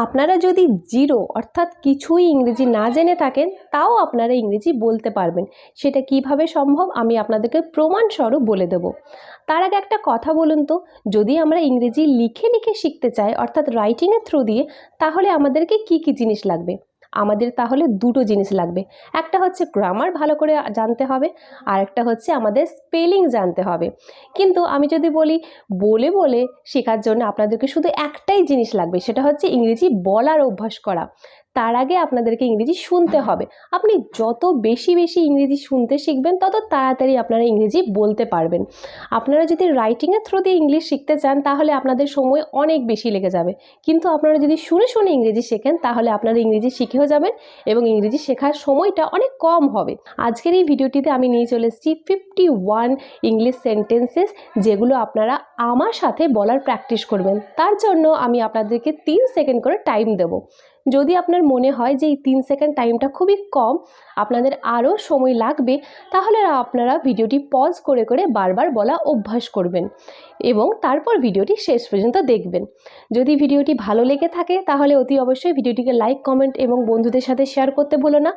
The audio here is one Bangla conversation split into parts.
আপনারা যদি জিরো অর্থাৎ কিছুই ইংরেজি না জেনে থাকেন তাও আপনারা ইংরেজি বলতে পারবেন। সেটা কিভাবে সম্ভব আমি আপনাদেরকে প্রমাণস্বরূপ বলে দেব। তার আগে একটা কথা বলুন তো, যদি আমরা ইংরেজি লিখে লিখে শিখতে চাই অর্থাৎ রাইটিংয়ের থ্রু দিয়ে, তাহলে আমাদেরকে কি কি জিনিস লাগবে? আমাদের তাহলে দুটো জিনিস লাগবে। একটা হচ্ছে গ্রামার ভালো করে জানতে হবে, আর একটা হচ্ছে আমাদের স্পেলিং জানতে হবে। কিন্তু আমি যদি বলি বলে বলে শেখার জন্য আপনাদেরকে শুধু একটাই জিনিস লাগবে, সেটা হচ্ছে ইংরেজি বলার অভ্যাস করা। তার আগে আপনাদেরকে ইংরেজি শুনতে হবে। আপনি যত বেশি বেশি ইংরেজি শুনতে শিখবেন তত তাড়াতাড়ি আপনারা ইংরেজি বলতে পারবেন। আপনারা যদি রাইটিংয়ের থ্রু দিয়ে ইংলিশ শিখতে চান তাহলে আপনাদের সময় অনেক বেশি লেগে যাবে, কিন্তু আপনারা যদি শুনে শুনে ইংরেজি শেখেন তাহলে আপনারা ইংরেজি শিখেও যাবেন এবং ইংরেজি শেখার সময়টা অনেক কম হবে। আজকের এই ভিডিওটিতে আমি নিয়ে চলে এসেছি 51 ইংলিশ সেন্টেন্সেস, যেগুলো আপনারা আমার সাথে বলার প্র্যাকটিস করবেন। তার জন্য আমি আপনাদেরকে 3 সেকেন্ড করে টাইম দেব। যদি আপনার মনে হয় যে এই 3 সেকেন্ড টাইমটা খুবই কম, আপনাদের আরও সময় লাগবে, তাহলে আপনারা ভিডিওটি পজ করে করে বারবার বলা অভ্যাস করবেন এবং তারপর ভিডিওটি শেষ পর্যন্ত দেখবেন। যদি ভিডিওটি ভালো লেগে থাকে তাহলে অতি অবশ্যই ভিডিওটিকে লাইক, কমেন্ট এবং বন্ধুদের সাথে শেয়ার করতে ভুলো না।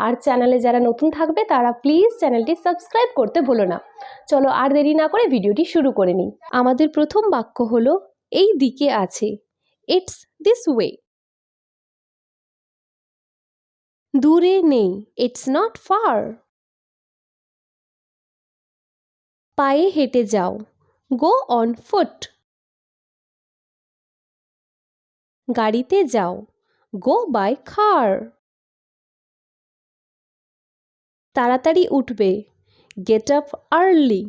আর চ্যানেলে যারা নতুন থাকবে তারা প্লিজ চ্যানেলটি সাবস্ক্রাইব করতে ভুলো না। চলো আর দেরি না করে ভিডিওটি শুরু করে নিই। আমাদের প্রথম বাক্য হলো এই দিকে আছে, ইটস দিস ওয়ে। দূরে নেই, ইটস নট ফার। পায়ে হেঁটে যাও, গো অন ফুট। গাড়িতে যাও, গো বাই কার। তাড়াতাড়ি উঠবে, গেট আপ আর্লি।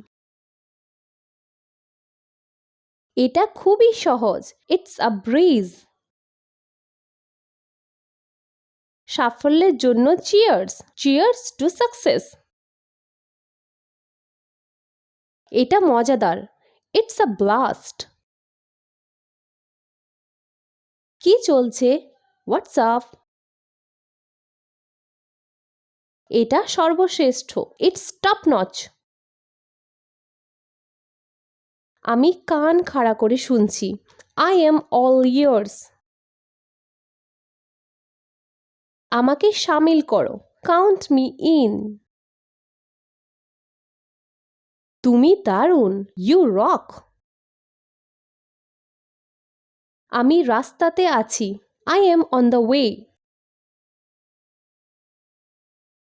এটা খুবই সহজ, ইটস আ ব্রিজ। সাফল্যের জন্য চিয়ার্স, চিয়ার্স টু সাকসেস। এটা মজাদার, ইটস আ ব্লাস্ট। কি চলছে, হোয়াটস আপ। এটা সর্বশ্রেষ্ঠ, ইটস টপ নচ। আমি কান খাড়া করে শুনছি, আই এম অল ইয়ার্স। আমাকে শামিল করো, কাউন্ট মি ইন। তুমি দারুণ, ইউ রক। আমি রাস্তাতে আছি, I am on the way.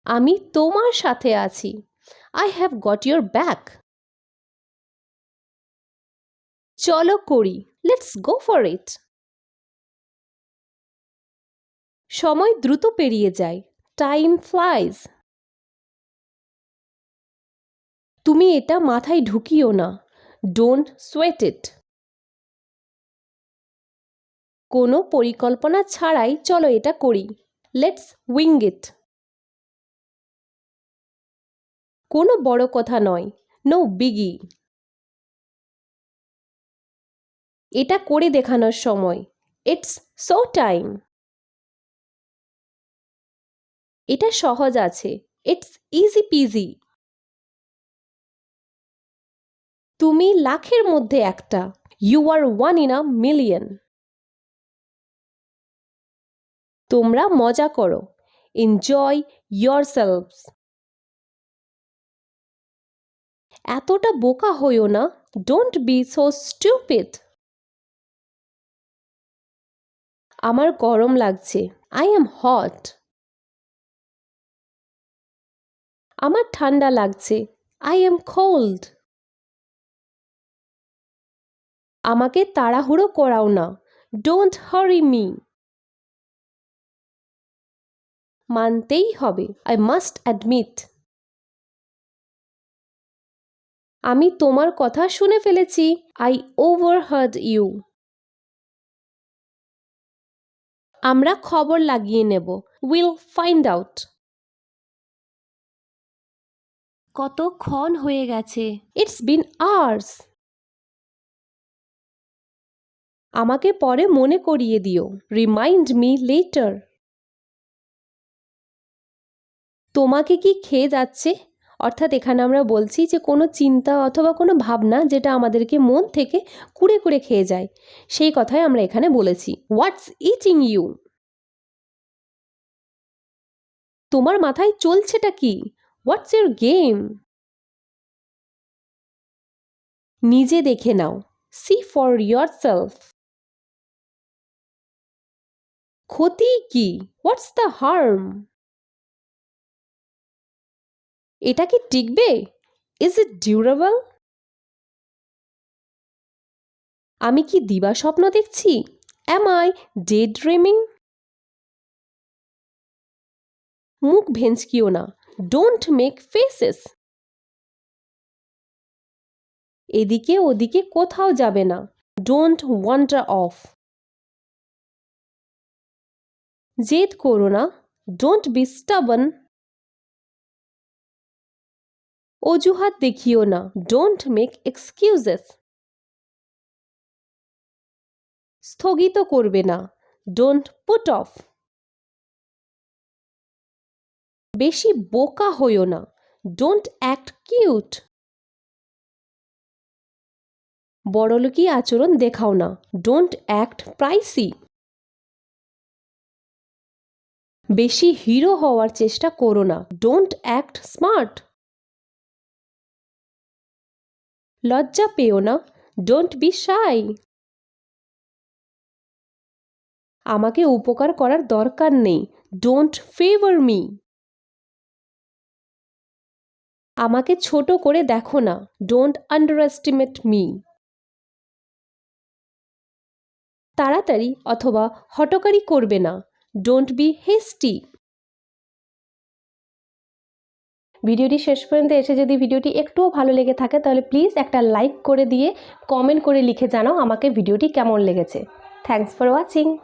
আমি তোমার সাথে আছি, I have got your back. চলো করি, লেটস গো ফর ইট। সময় দ্রুত পেরিয়ে যায়, টাইম ফ্লাইজ। তুমি এটা মাথায় ঢুকিও না, ডোন্ট সোয়েট ইট। কোনো পরিকল্পনা ছাড়াই চলো এটা করি, লেটস উইং ইট। কোনো বড় কথা নয়, নো বিগি। এটা করে দেখানোর সময়, ইটস সো টাইম। এটা সহজ আছে, ইটস ইজি পিজি। তুমি লাখের মধ্যে একটা, you are one in a million. তোমরা মজা করো, এনজয় ইয়োরসেলভস। এতটা বোকা হইও না, ডোন্ট বি সো স্টুপিড। আমার গরম লাগছে, আই এম হট। আমার ঠান্ডা লাগছে, আই এম কোল্ড। আমাকে তাড়াহুড়ো করাও না, ডোন্ট হারি মি। মানতেই হবে, আই মাস্ট অ্যাডমিট। আমি তোমার কথা শুনে ফেলেছি, আই ওভারহার্ড ইউ। আমরা খবর লাগিয়ে নেব, উইল ফাইন্ড আউট। কতক্ষণ হয়ে গেছে, ইটস বিন আওয়ার্স। আমাকে পরে মনে করিয়ে দিও, রিমাইন্ড মি লেটার। তোমাকে কি খেয়ে যাচ্ছে অর্থাৎ এখানে আমরা বলছি যে কোনো চিন্তা অথবা কোনো ভাবনা যেটা আমাদেরকে মন থেকে কুড়ে কুড়ে খেয়ে যায়, সেই কথাই আমরা এখানে বলেছি। What's eating you? তোমার মাথায় চলছেটা কি? What's your game? নিজে দেখে নাও, সি ফর ইয়োরসেলফ। ক্ষতি কি? What's the harm? এটা কি টিকবে? Is it durable? আমি কি দিবা স্বপ্ন দেখছি? Am I day dreaming? মুখ ভেঁচকিও না, ডোন্ট মেক ফেসেস। এদিকে ওদিকে কোথাও যাবে না, ডোন্ট ওয়ান্ডার অফ। জেদ করো না, ডোন্ট বি স্টাবন। অজুহাত দেখিও না, ডোন্ট মেক এক্সকিউজেস। স্থগিত করবে না, ডোন্ট পুট অফ। বেশি বোকা হইও না, ডোন্ট অ্যাক্ট কিউট। বড়লোকি আচরণ দেখাও না, ডোন্ট অ্যাক্ট প্রাইসি। বেশি হিরো হওয়ার চেষ্টা করো না, ডোন্ট অ্যাক্ট স্মার্ট। লজ্জা পেও না, ডোন্ট বি শাই। আমাকে উপকার করার দরকার নেই, ডোন্ট ফেভার মি। আমাকে ছোট করে দেখো না, ডোন্ট আন্ডার এস্টিমেট মি। তাড়াতাড়ি অথবা হটকারি করবে না, ডোন্ট বি হেস্টি। ভিডিওটি শেষ পর্যন্ত এসে যদি ভিডিওটি একটুও ভালো লেগে থাকে তাহলে প্লিজ একটা লাইক করে দিয়ে কমেন্ট করে লিখে জানাও আমাকে ভিডিওটি কেমন লেগেছে। Thanks for watching.